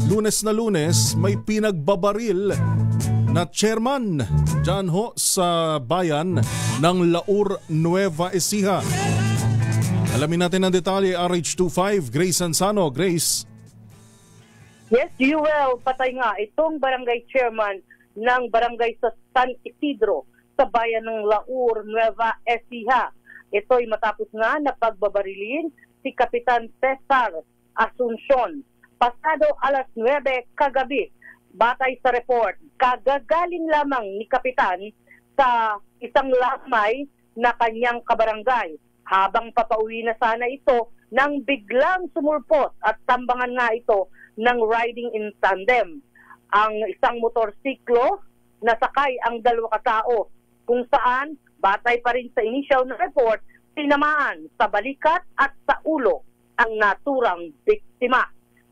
Lunes na Lunes, may pinagbabaril na chairman dyan ho sa bayan ng Laur, Nueva Ecija. Alamin natin ang detalye, RH25, Grace Ansano. Grace. Yes, Jewel, patay nga itong barangay chairman ng barangay sa San Isidro sa bayan ng Laur, Nueva Ecija. Ito'y matapos nga na pagbabarilin si Kapitan Cesar Asuncion pasado alas 9 kagabi. Batay sa report, kagagaling lamang ni Kapitan sa isang lamay na kanyang kabarangay. Habang papauwi na sana ito, nang biglang sumulpot at tambangan nga ito ng riding in tandem. Ang isang motorsiklo, nasakay ang dalawa katao, kung saan, batay pa rin sa initial na report, tinamaan sa balikat at sa ulo ang naturang biktima.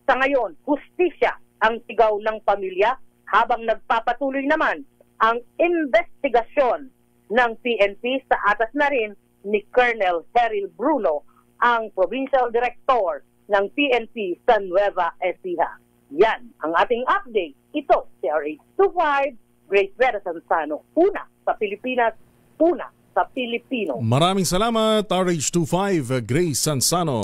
Sa ngayon, hustisya ang sigaw ng pamilya habang nagpapatuloy naman ang investigasyon ng PNP sa atas na rin ni Colonel Cheryl Bruno, ang Provincial Director ng PNP sa Nueva Ecija. Yan ang ating update. Ito si RH25, Grace Vera Sansano. Una sa Pilipinas, una sa Pilipino. Maraming salamat, RH25, Grace Sansano.